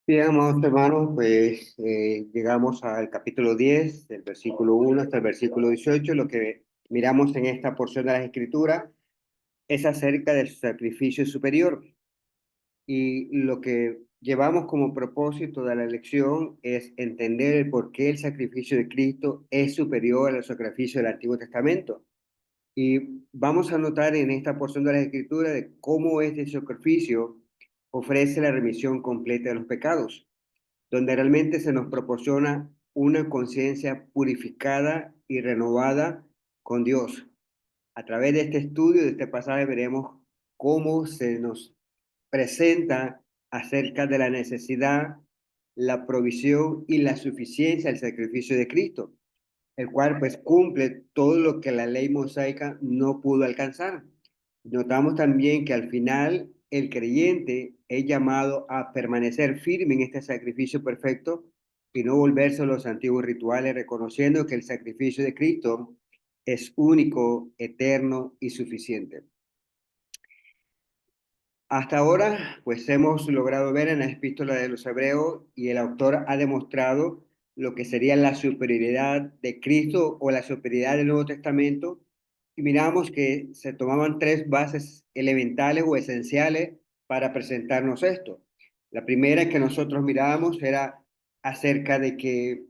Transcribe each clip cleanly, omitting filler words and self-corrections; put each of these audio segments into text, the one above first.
Bien, amados hermanos, pues llegamos al capítulo 10 del versículo 1 hasta el versículo 18. Lo que miramos en esta porción de la Escritura es acerca del sacrificio superior. Y lo que llevamos como propósito de la lección es entender el por qué el sacrificio de Cristo es superior al sacrificio del Antiguo Testamento. Y vamos a notar en esta porción de la Escritura de cómo este sacrificio ofrece la remisión completa de los pecados, donde realmente se nos proporciona una conciencia purificada y renovada con Dios. A través de este estudio, de este pasaje, veremos cómo se nos presenta acerca de la necesidad, la provisión y la suficiencia del sacrificio de Cristo, el cual pues cumple todo lo que la ley mosaica no pudo alcanzar. Notamos también que al final el creyente es llamado a permanecer firme en este sacrificio perfecto y no volverse a los antiguos rituales, reconociendo que el sacrificio de Cristo es único, eterno y suficiente. Hasta ahora, pues hemos logrado ver en la epístola de los Hebreos y el autor ha demostrado lo que sería la superioridad de Cristo o la superioridad del Nuevo Testamento. Y miramos que se tomaban tres bases elementales o esenciales para presentarnos esto. La primera que nosotros mirábamos era acerca de que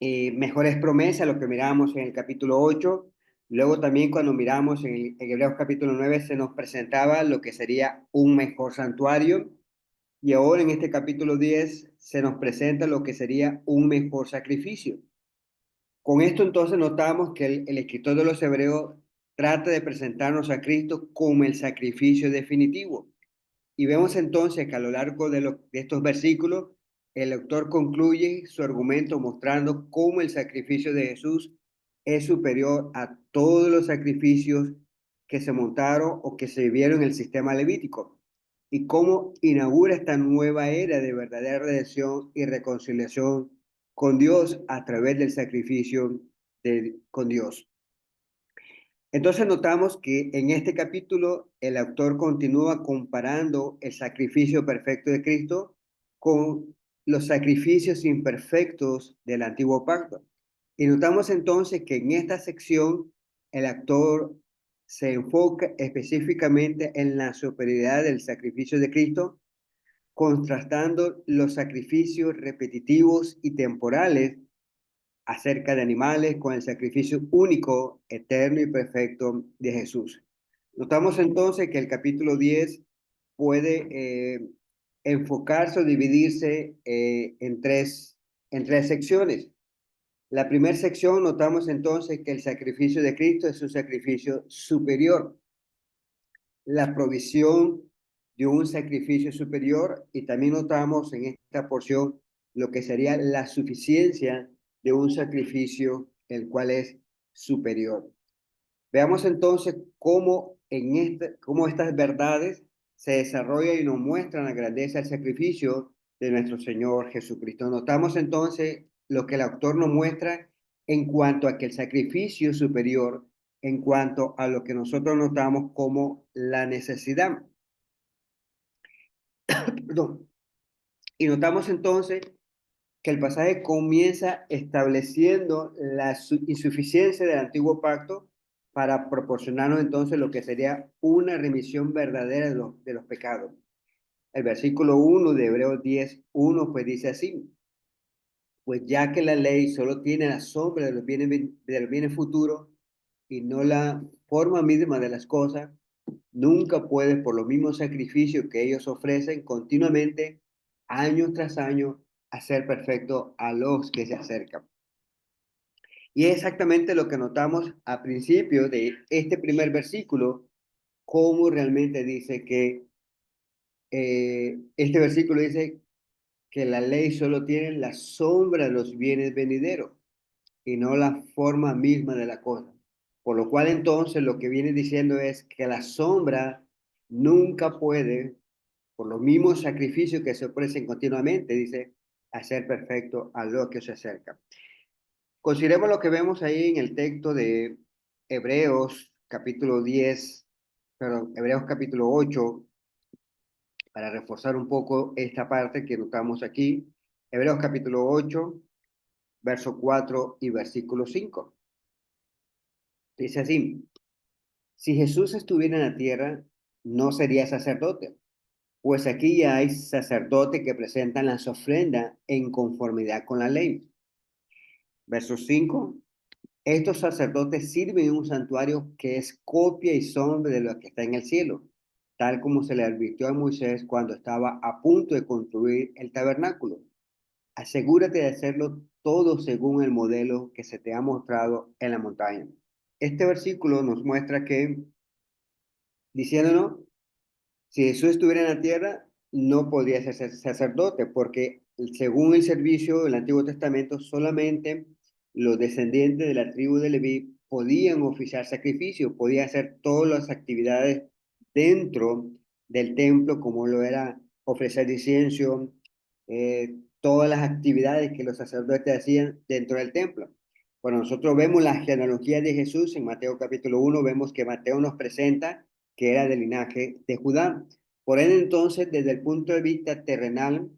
mejores promesas, lo que mirábamos en el capítulo 8. Luego también cuando miramos en Hebreos capítulo 9 se nos presentaba lo que sería un mejor santuario. Y ahora en este capítulo 10 se nos presenta lo que sería un mejor sacrificio. Con esto entonces notamos que el escritor de los Hebreos trata de presentarnos a Cristo como el sacrificio definitivo. Y vemos entonces que a lo largo de estos versículos, el autor concluye su argumento mostrando cómo el sacrificio de Jesús es superior a todos los sacrificios que se montaron o que se vivieron en el sistema levítico, y cómo inaugura esta nueva era de verdadera redención y reconciliación con Dios a través del sacrificio con Dios. Entonces notamos que en este capítulo el autor continúa comparando el sacrificio perfecto de Cristo con los sacrificios imperfectos del antiguo pacto. Y notamos entonces que en esta sección el autor se enfoca específicamente en la superioridad del sacrificio de Cristo, contrastando los sacrificios repetitivos y temporales acerca de animales con el sacrificio único, eterno y perfecto de Jesús. Notamos entonces que el capítulo 10 puede enfocarse o dividirse en tres secciones. La primera sección notamos entonces que el sacrificio de Cristo es un sacrificio superior, la provisión de un sacrificio superior, y también notamos en esta porción lo que sería la suficiencia de un sacrificio el cual es superior. Veamos entonces cómo estas verdades se desarrollan y nos muestran la grandeza del sacrificio de nuestro Señor Jesucristo. Notamos entonces lo que el autor nos muestra en cuanto a que el sacrificio es superior, en cuanto a lo que nosotros notamos como la necesidad. Perdón. Y notamos entonces que el pasaje comienza estableciendo la insuficiencia del antiguo pacto para proporcionarnos entonces lo que sería una remisión verdadera de los pecados. El versículo 1 de Hebreos 10:1 pues dice así: pues ya que la ley solo tiene la sombra de los bienes futuros y no la forma misma de las cosas, nunca puede, por los mismos sacrificios que ellos ofrecen continuamente, año tras año, hacer perfecto a los que se acercan. Y es exactamente lo que notamos a principio de este primer versículo, cómo realmente dice que este versículo dice que la ley solo tiene la sombra de los bienes venideros y no la forma misma de la cosa. Por lo cual entonces lo que viene diciendo es que la sombra nunca puede, por los mismos sacrificios que se ofrecen continuamente, dice, hacer perfecto a lo que se acerca. Consideremos lo que vemos ahí en el texto de Hebreos capítulo 10, perdón, Hebreos capítulo 8, para reforzar un poco esta parte que notamos aquí. Hebreos capítulo 8, verso 4 y versículo 5. Dice así: si Jesús estuviera en la tierra, no sería sacerdote, pues aquí ya hay sacerdotes que presentan las ofrendas en conformidad con la ley. Verso 5. Estos sacerdotes sirven en un santuario que es copia y sombra de lo que está en el cielo, tal como se le advirtió a Moisés cuando estaba a punto de construir el tabernáculo. Asegúrate de hacerlo todo según el modelo que se te ha mostrado en la montaña. Este versículo nos muestra que, diciéndonos, si Jesús estuviera en la tierra, no podría ser sacerdote, porque según el servicio del Antiguo Testamento, solamente los descendientes de la tribu de Leví podían oficiar sacrificios, podían hacer todas las actividades dentro del templo, como lo era ofrecer incienso, todas las actividades que los sacerdotes hacían dentro del templo. Bueno, nosotros vemos la genealogía de Jesús en Mateo capítulo 1, vemos que Mateo nos presenta que era del linaje de Judá. Por él entonces, desde el punto de vista terrenal,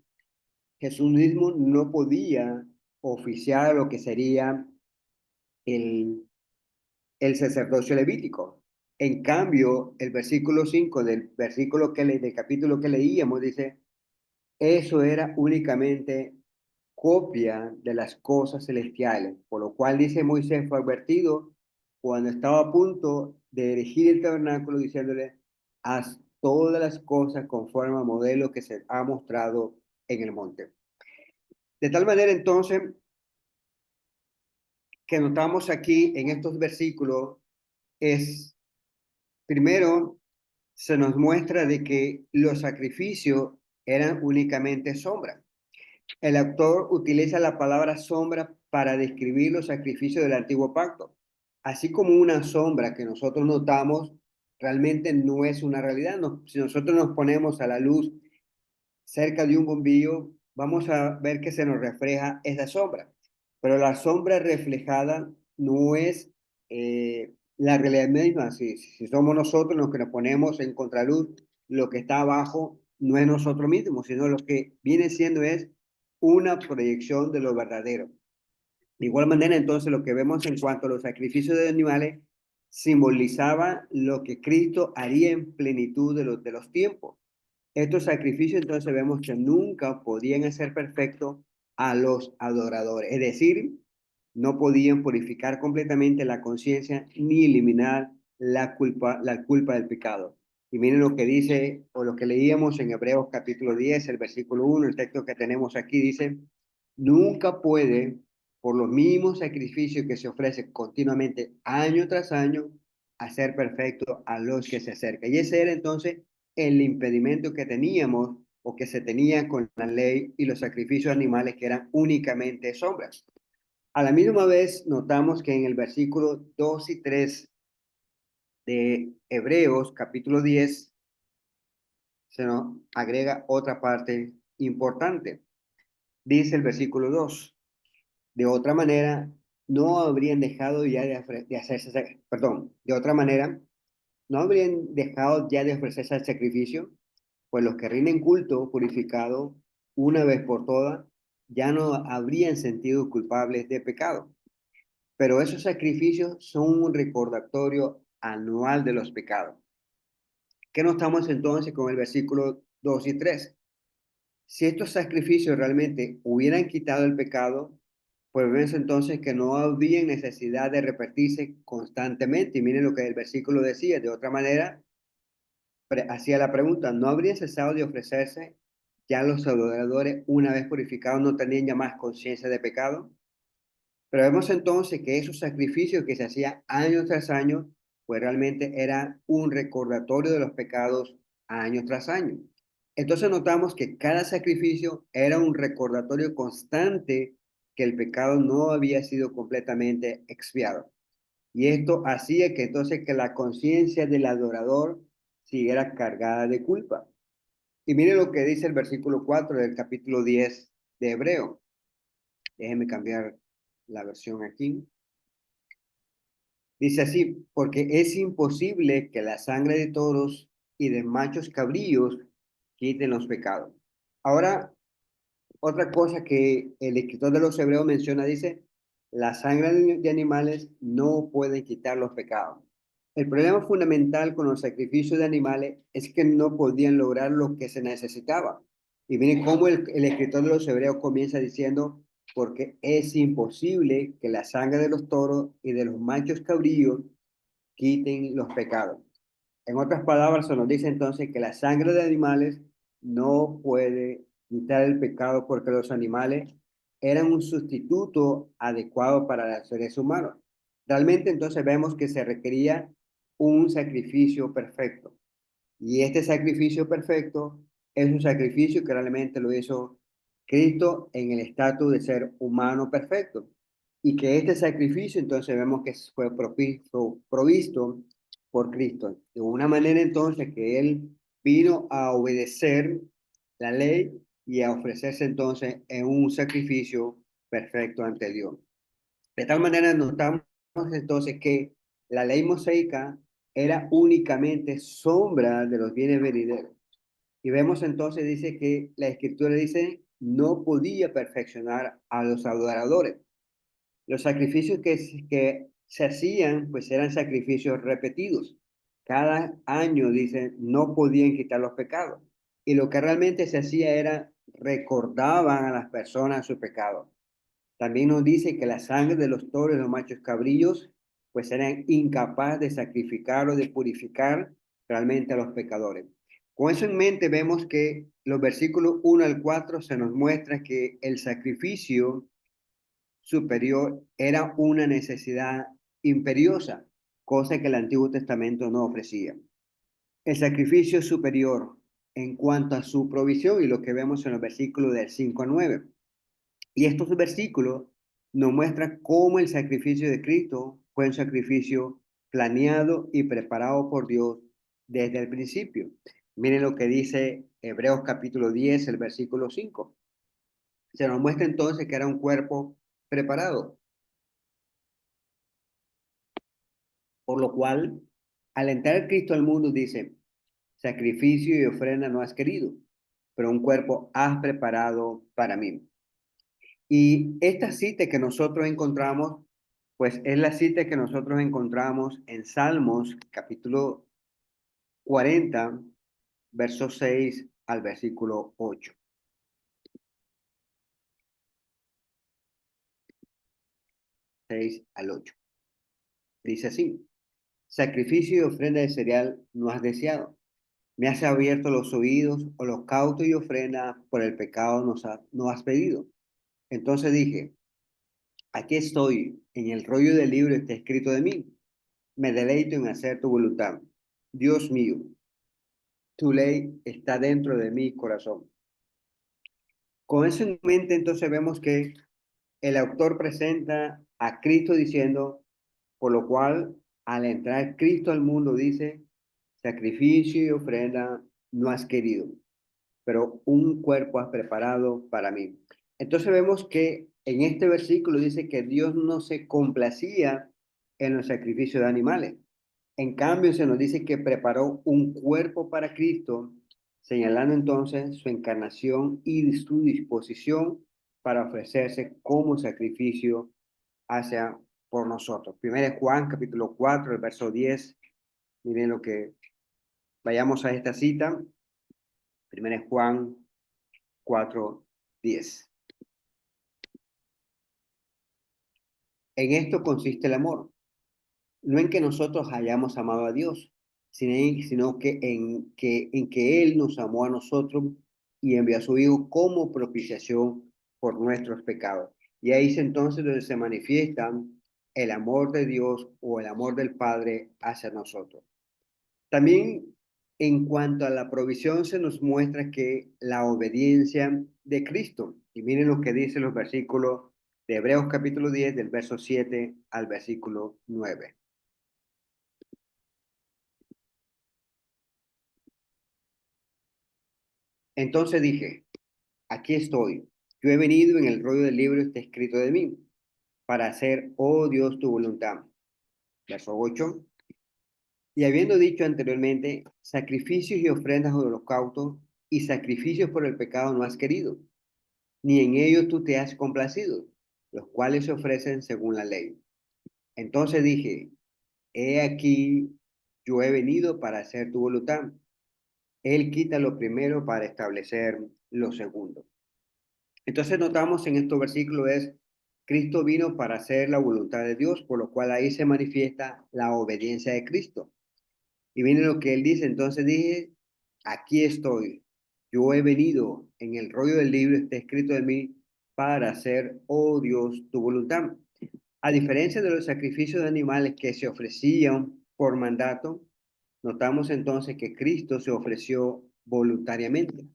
Jesús mismo no podía oficiar lo que sería el, el sacerdocio levítico. En cambio, el versículo 5 del capítulo que leíamos dice, eso era únicamente copia de las cosas celestiales, por lo cual dice Moisés fue advertido cuando estaba a punto de erigir el tabernáculo diciéndole, haz todas las cosas conforme al modelo que se ha mostrado en el monte. De tal manera entonces que notamos aquí en estos versículos es, primero, se nos muestra de que los sacrificios eran únicamente sombra. El autor utiliza la palabra sombra para describir los sacrificios del antiguo pacto. Así como una sombra que nosotros notamos realmente no es una realidad. Si nosotros nos ponemos a la luz cerca de un bombillo, vamos a ver que se nos refleja esa sombra. Pero la sombra reflejada no es la realidad misma. Si somos nosotros los que nos ponemos en contraluz, lo que está abajo no es nosotros mismos, sino lo que viene siendo es una proyección de lo verdadero. De igual manera, entonces, lo que vemos en cuanto a los sacrificios de animales simbolizaba lo que Cristo haría en plenitud de los tiempos. Estos sacrificios entonces vemos que nunca podían hacer perfecto a los adoradores, es decir, no podían purificar completamente la conciencia ni eliminar la culpa del pecado. Y miren lo que dice, o lo que leíamos en Hebreos capítulo 10, el versículo 1, el texto que tenemos aquí dice, nunca puede, por los mismos sacrificios que se ofrecen continuamente año tras año, hacer perfecto a los que se acercan. Y ese era entonces el impedimento que teníamos o que se tenía con la ley y los sacrificios animales que eran únicamente sombras. A la misma vez notamos que en el versículo 2 y 3 de Hebreos capítulo 10 se nos agrega otra parte importante. Dice el versículo 2, de otra manera no habrían dejado ya de hacerse, perdón, de otra manera no habrían dejado ya de ofrecerse el sacrificio, pues los que rinden culto purificado una vez por todas ya no habrían sentido culpables de pecado. Pero esos sacrificios son un recordatorio anual de los pecados. ¿Qué notamos entonces con el versículo 2 y 3? Si estos sacrificios realmente hubieran quitado el pecado, pues vemos entonces que no habría necesidad de repetirse constantemente. Y miren lo que el versículo decía. De otra manera, hacía la pregunta, ¿no habría cesado de ofrecerse ya los adoradores una vez purificados no tenían ya más conciencia de pecado? Pero vemos entonces que esos sacrificios que se hacían año tras año, pues realmente era un recordatorio de los pecados año tras año. Entonces notamos que cada sacrificio era un recordatorio constante que el pecado no había sido completamente expiado. Y esto hacía que entonces que la conciencia del adorador siguiera cargada de culpa. Y mire lo que dice el versículo 4 del capítulo 10 de Hebreo. Déjenme cambiar la versión aquí. Dice así, porque es imposible que la sangre de toros y de machos cabríos quiten los pecados. Ahora, otra cosa que el escritor de los Hebreos menciona, dice, la sangre de animales no puede quitar los pecados. El problema fundamental con los sacrificios de animales es que no podían lograr lo que se necesitaba. Y miren cómo el escritor de los Hebreos comienza diciendo, porque es imposible que la sangre de los toros y de los machos cabríos quiten los pecados. En otras palabras, se nos dice entonces que la sangre de animales no puede quitar el pecado porque los animales eran un sustituto adecuado para los seres humanos. Realmente entonces vemos que se requería un sacrificio perfecto. Y este sacrificio perfecto es un sacrificio que realmente lo hizo Cristo en el estatus de ser humano perfecto. Y que este sacrificio entonces vemos que fue provisto por Cristo. De una manera entonces que Él vino a obedecer la ley y a ofrecerse entonces en un sacrificio perfecto ante Dios. De tal manera notamos entonces que la ley mosaica era únicamente sombra de los bienes venideros. Y vemos entonces, dice que la escritura dice, no podía perfeccionar a los adoradores. Los sacrificios que se hacían, pues eran sacrificios repetidos. Cada año, dice, no podían quitar los pecados. Y lo que realmente se hacía era recordaban a las personas su pecado. También nos dice que la sangre de los toros y los machos cabrillos, pues eran incapaces de sacrificar o de purificar realmente a los pecadores. Con eso en mente vemos que los versículos 1 al 4 se nos muestra que el sacrificio superior era una necesidad imperiosa, cosa que el Antiguo Testamento no ofrecía. El sacrificio superior en cuanto a su provisión y lo que vemos en los versículos del 5 a 9. Y estos versículos nos muestran cómo el sacrificio de Cristo fue un sacrificio planeado y preparado por Dios desde el principio. Miren lo que dice Hebreos capítulo 10, el versículo 5. Se nos muestra entonces que era un cuerpo preparado, por lo cual, al entrar Cristo al mundo, dice, sacrificio y ofrenda no has querido, pero un cuerpo has preparado para mí. Y esta cita que nosotros encontramos, pues es la cita que nosotros encontramos en Salmos capítulo 40, verso 6 al versículo 8. 6 al 8. Dice así, sacrificio y ofrenda de cereal no has deseado. Me has abierto los oídos, holocausto y ofrenda por el pecado no has pedido. Entonces dije, aquí estoy, en el rollo del libro está escrito de mí. Me deleito en hacer tu voluntad. Dios mío, tu ley está dentro de mi corazón. Con eso en mente, entonces vemos que el autor presenta a Cristo diciendo, por lo cual, al entrar Cristo al mundo, dice, sacrificio y ofrenda no has querido, pero un cuerpo has preparado para mí. Entonces vemos que en este versículo dice que Dios no se complacía en los sacrificios de animales. En cambio, se nos dice que preparó un cuerpo para Cristo, señalando entonces su encarnación y su disposición para ofrecerse como sacrificio hacia por nosotros. Primero Juan, capítulo 4, el verso 10. Miren lo que vayamos a esta cita. Primero Juan 4, 10. En esto consiste el amor, no en que nosotros hayamos amado a Dios, sino que Él nos amó a nosotros y envió a su Hijo como propiciación por nuestros pecados. Y ahí es entonces donde se manifiesta el amor de Dios o el amor del Padre hacia nosotros. También en cuanto a la provisión se nos muestra que la obediencia de Cristo, y miren lo que dicen los versículos de Hebreos capítulo 10 del verso 7 al versículo 9. Entonces dije, aquí estoy, yo he venido en el rollo del libro está escrito de mí, para hacer, oh Dios, tu voluntad. Verso 8. Y habiendo dicho anteriormente, sacrificios y ofrendas de holocausto y sacrificios por el pecado no has querido, ni en ellos tú te has complacido, los cuales se ofrecen según la ley. Entonces dije, he aquí, yo he venido para hacer tu voluntad. Él quita lo primero para establecer lo segundo. Entonces notamos en estos versículos es, Cristo vino para hacer la voluntad de Dios, por lo cual ahí se manifiesta la obediencia de Cristo. Y viene lo que él dice, entonces dije, aquí estoy, yo he venido, en el rollo del libro está escrito de mí, para hacer, oh Dios, tu voluntad. A diferencia de los sacrificios de animales que se ofrecían por mandato, notamos entonces que Cristo se ofreció voluntariamente.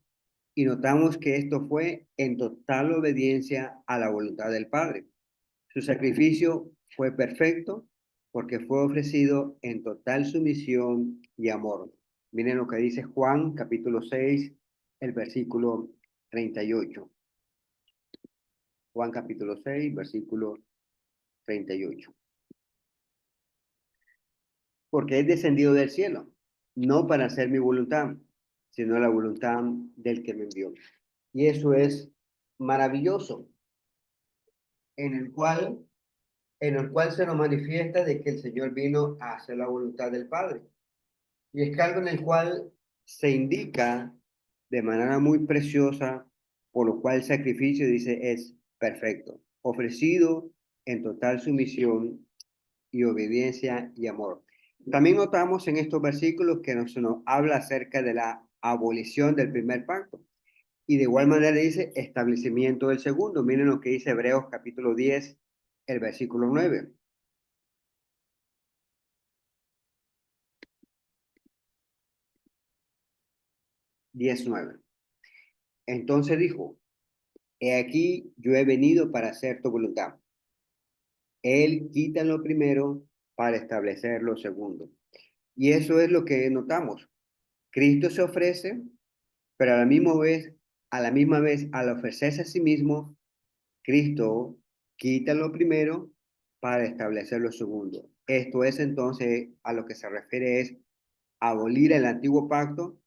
Y notamos que esto fue en total obediencia a la voluntad del Padre. Su sacrificio fue perfecto porque fue ofrecido en total sumisión y amor. Miren lo que dice Juan capítulo 6, el versículo 38. Juan capítulo 6, versículo 38. Porque he descendido del cielo, no para hacer mi voluntad, sino la voluntad del que me envió. Y eso es maravilloso, en el cual, en el cual se nos manifiesta de que el Señor vino a hacer la voluntad del Padre. Y es que algo en el cual se indica de manera muy preciosa, por lo cual el sacrificio, dice, es perfecto, ofrecido en total sumisión y obediencia y amor. También notamos en estos versículos que nos habla acerca de la abolición del primer pacto. Y de igual manera dice establecimiento del segundo. Miren lo que dice Hebreos capítulo 10, el versículo 9. 19. Entonces dijo, he aquí, yo he venido para hacer tu voluntad. Él quita lo primero para establecer lo segundo. Y eso es lo que notamos. Cristo se ofrece, pero a la misma vez, al ofrecerse a sí mismo, Cristo quita lo primero para establecer lo segundo. Esto es entonces a lo que se refiere es abolir el antiguo pacto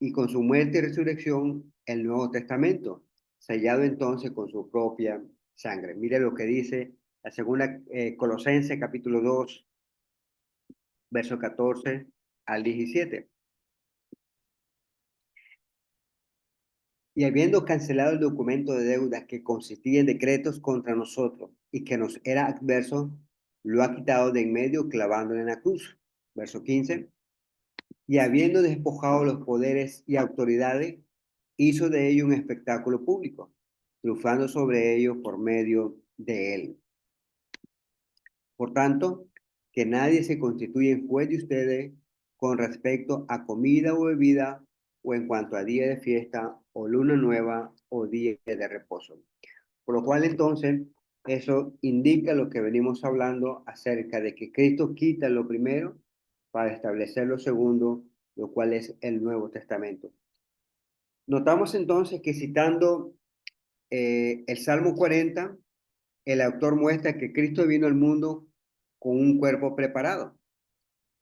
y con su muerte y resurrección el Nuevo Testamento, sellado entonces con su propia sangre. Mire lo que dice la segunda Colosenses capítulo 2, verso 14 al 17. Y habiendo cancelado el documento de deuda que consistía en decretos contra nosotros y que nos era adverso, lo ha quitado de en medio clavándolo en la cruz. Verso 15. Y habiendo despojado los poderes y autoridades, hizo de ello un espectáculo público, triunfando sobre ellos por medio de él. Por tanto, que nadie se constituya en juez de ustedes con respecto a comida o bebida, o en cuanto a día de fiesta, o luna nueva, o día de reposo. Por lo cual entonces, eso indica lo que venimos hablando acerca de que Cristo quita lo primero para establecer lo segundo, lo cual es el Nuevo Testamento. Notamos entonces que citando el Salmo 40, el autor muestra que Cristo vino al mundo con un cuerpo preparado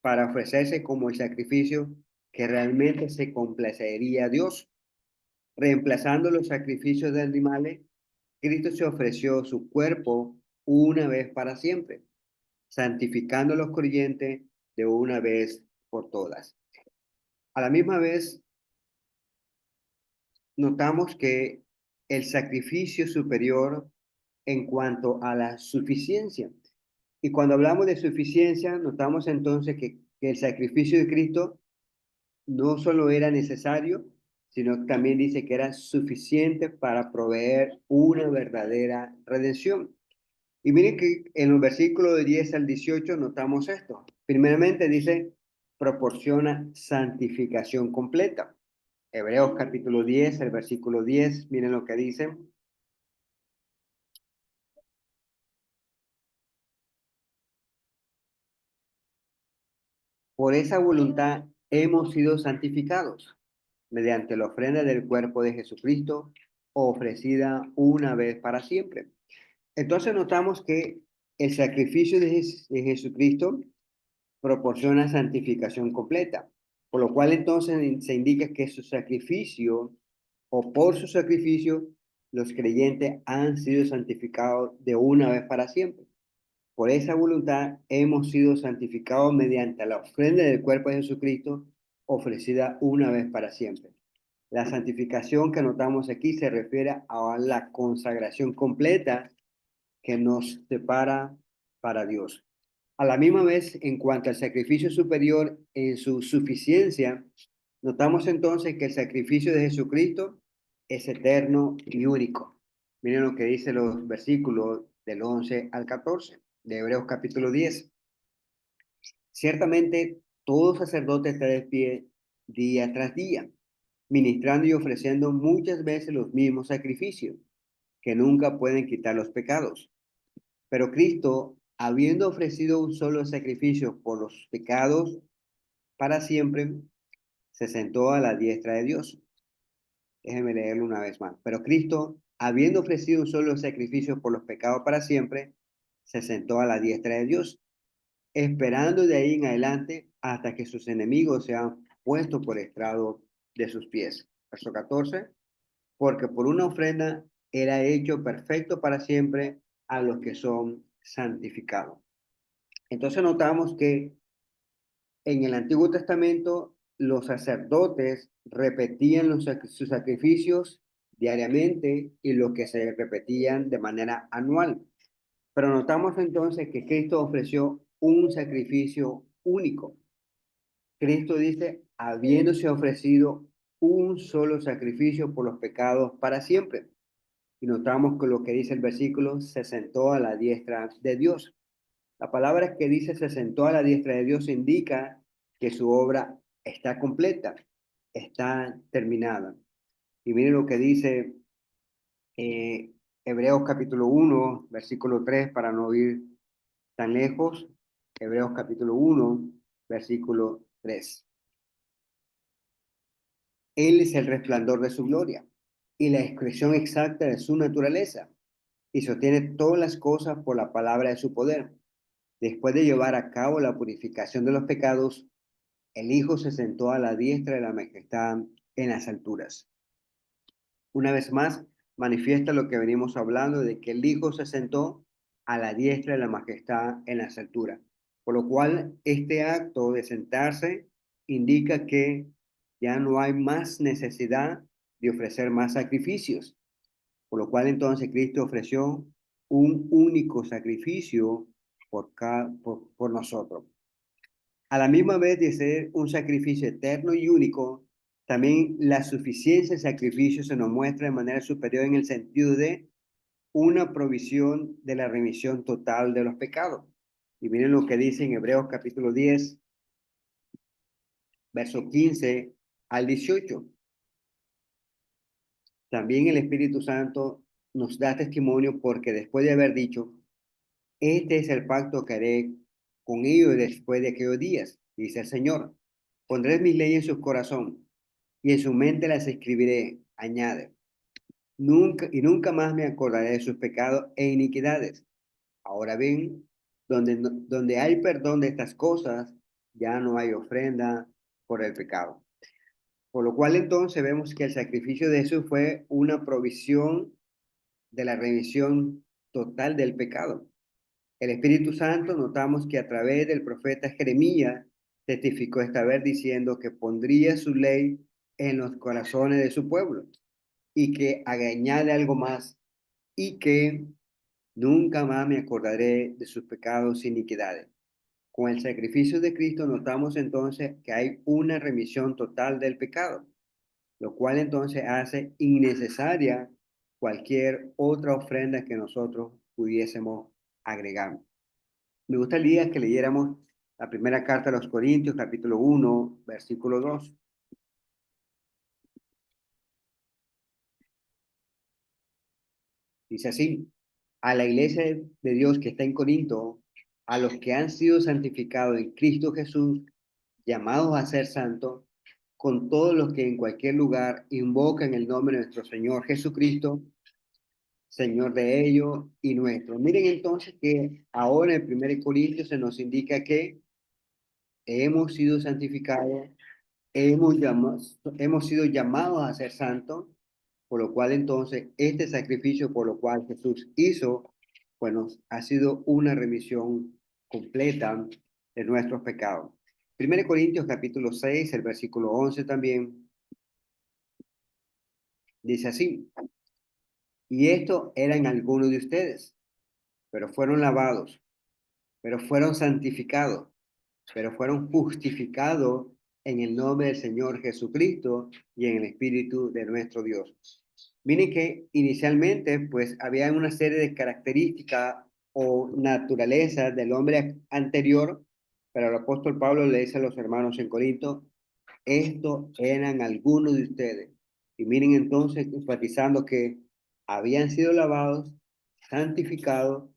para ofrecerse como el sacrificio que realmente se complacería a Dios. Reemplazando los sacrificios de animales, Cristo se ofreció su cuerpo una vez para siempre, santificando a los creyentes de una vez por todas. A la misma vez, notamos que el sacrificio superior en cuanto a la suficiencia. Y cuando hablamos de suficiencia, notamos entonces que el sacrificio de Cristo no solo era necesario, sino que también dice que era suficiente para proveer una verdadera redención. Y miren que en los versículos de 10 al 18 notamos esto. Primeramente dice, proporciona santificación completa. Hebreos capítulo 10, el versículo 10, miren lo que dice. Por esa voluntad hemos sido santificados mediante la ofrenda del cuerpo de Jesucristo, ofrecida una vez para siempre. Entonces notamos que el sacrificio de Jesucristo proporciona santificación completa. Por lo cual entonces se indica que su sacrificio o por su sacrificio los creyentes han sido santificados de una vez para siempre. Por esa voluntad hemos sido santificados mediante la ofrenda del cuerpo de Jesucristo ofrecida una vez para siempre. La santificación que notamos aquí se refiere a la consagración completa que nos separa para Dios. A la misma vez, en cuanto al sacrificio superior en su suficiencia, notamos entonces que el sacrificio de Jesucristo es eterno y único. Miren lo que dice los versículos del 11 al 14 de Hebreos capítulo 10. Ciertamente, todo sacerdote está de pie día tras día, ministrando y ofreciendo muchas veces los mismos sacrificios, que nunca pueden quitar los pecados. Pero Cristo, habiendo ofrecido un solo sacrificio por los pecados para siempre, se sentó a la diestra de Dios. Déjenme leerlo una vez más. Pero Cristo, habiendo ofrecido un solo sacrificio por los pecados para siempre, se sentó a la diestra de Dios, esperando de ahí en adelante hasta que sus enemigos sean puestos por estrado de sus pies. Verso 14. Porque por una ofrenda era hecho perfecto para siempre a los que son santificados. Entonces notamos que en el Antiguo Testamento los sacerdotes repetían sus sacrificios diariamente y los que se repetían de manera anual. Pero notamos entonces que Cristo ofreció un sacrificio único. Cristo dice, habiéndose ofrecido un solo sacrificio por los pecados para siempre. Y notamos que lo que dice el versículo, se sentó a la diestra de Dios. La palabra que dice se sentó a la diestra de Dios indica que su obra está completa, está terminada. Y miren lo que dice eh, Hebreos capítulo 1, versículo 3, para no ir tan lejos. Hebreos capítulo 1, versículo 3. Él es el resplandor de su gloria y la expresión exacta de su naturaleza, y sostiene todas las cosas por la palabra de su poder. Después de llevar a cabo la purificación de los pecados, el Hijo se sentó a la diestra de la majestad en las alturas. Una vez más, manifiesta lo que venimos hablando de que el Hijo se sentó a la diestra de la majestad en las alturas. Por lo cual, este acto de sentarse indica que ya no hay más necesidad de ofrecer más sacrificios. Por lo cual, entonces, Cristo ofreció un único sacrificio por nosotros. A la misma vez de ser un sacrificio eterno y único, también la suficiencia del sacrificio se nos muestra de manera superior en el sentido de una provisión de la remisión total de los pecados. Y miren lo que dice en Hebreos capítulo 10, verso 15 al 18. También el Espíritu Santo nos da testimonio porque después de haber dicho, este es el pacto que haré con ellos después de aquellos días, dice el Señor. Pondré mis leyes en su corazón y en su mente las escribiré, añade. Nunca más me acordaré de sus pecados e iniquidades. Ahora bien, donde hay perdón de estas cosas, ya no hay ofrenda por el pecado. Por lo cual entonces vemos que el sacrificio de Jesús fue una provisión de la remisión total del pecado. El Espíritu Santo notamos que a través del profeta Jeremías testificó esta vez diciendo que pondría su ley en los corazones de su pueblo y que añade algo más y que nunca más me acordaré de sus pecados e iniquidades. Con el sacrificio de Cristo notamos entonces que hay una remisión total del pecado, lo cual entonces hace innecesaria cualquier otra ofrenda que nosotros pudiésemos agregar. Me gustaría que leyéramos la primera carta a los Corintios, capítulo 1, versículo 2. Dice así, a la iglesia de Dios que está en Corinto, a los que han sido santificados en Cristo Jesús, llamados a ser santos, con todos los que en cualquier lugar invocan el nombre de nuestro Señor Jesucristo, Señor de ellos y nuestro. Miren entonces que ahora en 1 Corintios se nos indica que hemos sido santificados hemos sido llamados a ser santos, por lo cual entonces este sacrificio por lo cual Jesús hizo, pues nos ha sido una remisión completa de nuestros pecados. 1 Corintios capítulo 6, el versículo 11 también dice así: y esto eran algunos de ustedes, pero fueron lavados, pero fueron santificados, pero fueron justificados en el nombre del Señor Jesucristo y en el Espíritu de nuestro Dios. Miren que inicialmente pues había una serie de características o naturalezas del hombre anterior, pero el apóstol Pablo le dice a los hermanos en Corinto: estos eran algunos de ustedes. Y miren entonces, enfatizando que habían sido lavados, santificados,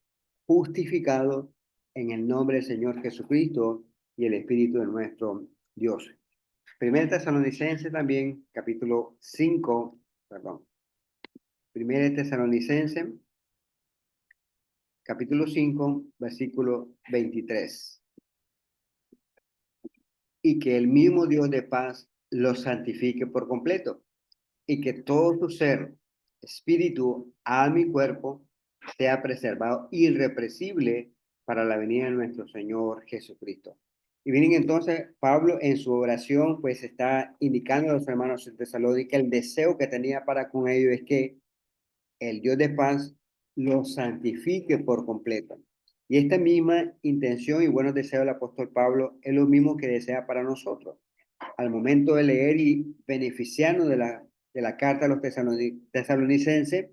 justificados en el nombre del Señor Jesucristo y el Espíritu de nuestro Dios. Primera Tesalonicenses también, capítulo 5, perdón. Primera Tesalonicenses, capítulo 5, versículo 23. Y que el mismo Dios de paz los santifique por completo, y que todo tu ser, espíritu, alma y cuerpo sea preservado irrepresible para la venida de nuestro Señor Jesucristo. Y miren entonces, Pablo en su oración pues está indicando a los hermanos de Tesalónica el deseo que tenía para con ellos es que el Dios de paz los santifique por completo. Y esta misma intención y buenos deseos del apóstol Pablo es lo mismo que desea para nosotros. Al momento de leer y beneficiarnos de la carta a los tesalonicenses,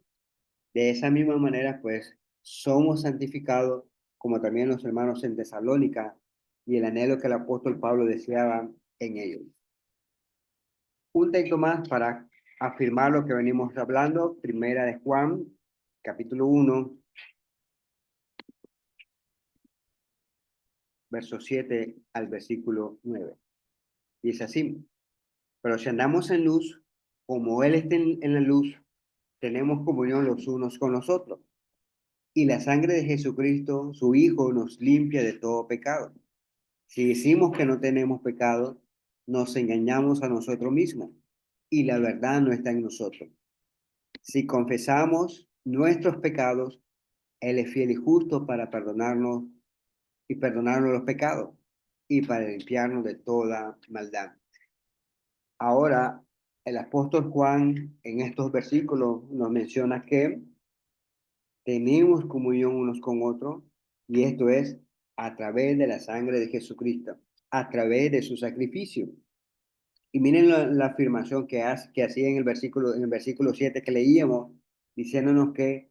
de esa misma manera, pues somos santificados, como también los hermanos en Tesalónica, y el anhelo que el apóstol Pablo deseaba en ellos. Un texto más para afirmar lo que venimos hablando, primera de Juan, capítulo 1, verso 7 al versículo 9. Dice así: pero si andamos en luz, como Él está en la luz, tenemos comunión los unos con los otros. Y la sangre de Jesucristo, su Hijo, nos limpia de todo pecado. Si decimos que no tenemos pecado, nos engañamos a nosotros mismos y la verdad no está en nosotros. Si confesamos nuestros pecados, Él es fiel y justo para perdonarnos los pecados y para limpiarnos de toda maldad. Ahora, el apóstol Juan en estos versículos nos menciona que tenemos comunión unos con otros, y esto es a través de la sangre de Jesucristo, a través de su sacrificio. Y miren la afirmación que hacía en el versículo 7 que leíamos, diciéndonos que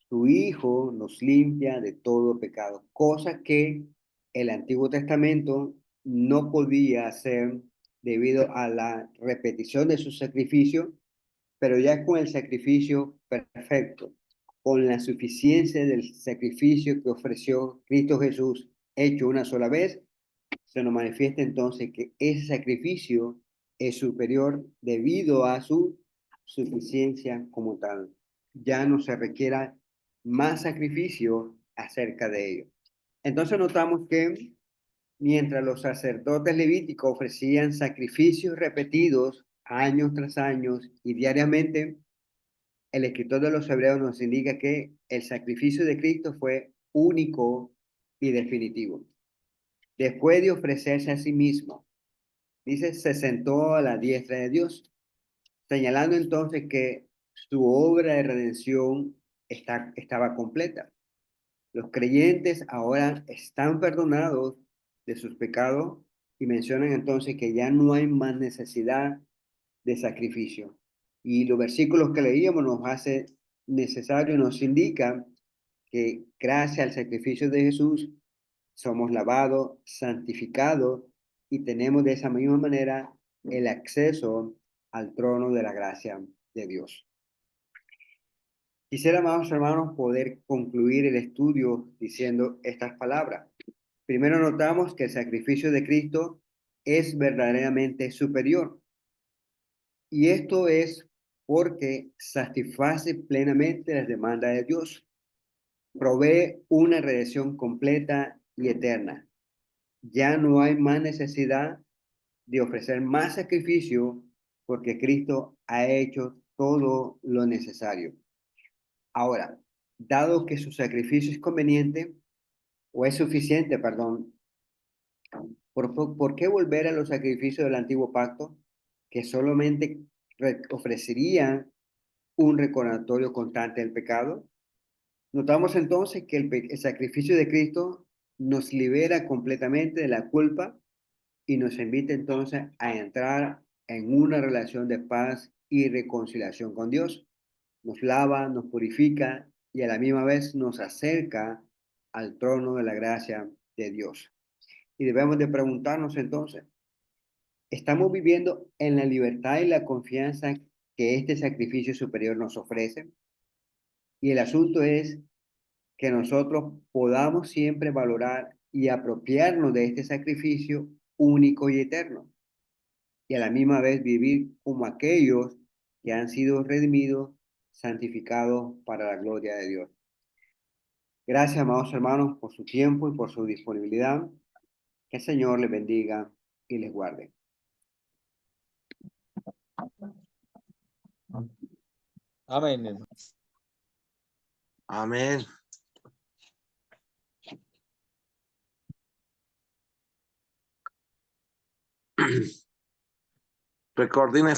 su Hijo nos limpia de todo pecado, cosa que el Antiguo Testamento no podía hacer debido a la repetición de su sacrificio, pero ya con el sacrificio perfecto, con la suficiencia del sacrificio que ofreció Cristo Jesús hecho una sola vez, se nos manifiesta entonces que ese sacrificio es superior debido a su suficiencia como tal. Ya no se requiera más sacrificio acerca de ello. Entonces notamos que mientras los sacerdotes levíticos ofrecían sacrificios repetidos años tras años y diariamente, el escritor de los Hebreos nos indica que el sacrificio de Cristo fue único y definitivo. Después de ofrecerse a sí mismo, dice, se sentó a la diestra de Dios, señalando entonces que su obra de redención estaba completa. Los creyentes ahora están perdonados de sus pecados y mencionan entonces que ya no hay más necesidad de sacrificio. Y los versículos que leíamos nos hace necesario, nos indica que gracias al sacrificio de Jesús somos lavados, santificados y tenemos de esa misma manera el acceso al trono de la gracia de Dios. Quisiera, amados hermanos, poder concluir el estudio diciendo estas palabras. Primero notamos que el sacrificio de Cristo es verdaderamente superior. Y esto es porque satisface plenamente las demandas de Dios. Provee una redención completa y eterna. Ya no hay más necesidad de ofrecer más sacrificio porque Cristo ha hecho todo lo necesario. Ahora, dado que su sacrificio es conveniente o es suficiente, perdón, ¿por qué volver a los sacrificios del antiguo pacto que solamente ofrecerían un recordatorio constante del pecado? Notamos entonces que el sacrificio de Cristo nos libera completamente de la culpa y nos invita entonces a entrar en una relación de paz y reconciliación con Dios. Nos lava, nos purifica y a la misma vez nos acerca al trono de la gracia de Dios. Y debemos de preguntarnos entonces, ¿estamos viviendo en la libertad y la confianza que este sacrificio superior nos ofrece? Y el asunto es que nosotros podamos siempre valorar y apropiarnos de este sacrificio único y eterno, y a la misma vez vivir como aquellos que han sido redimidos, santificados para la gloria de Dios. Gracias, amados hermanos, por su tiempo y por su disponibilidad. Que el Señor les bendiga y les guarde. Amén. Amén. Recording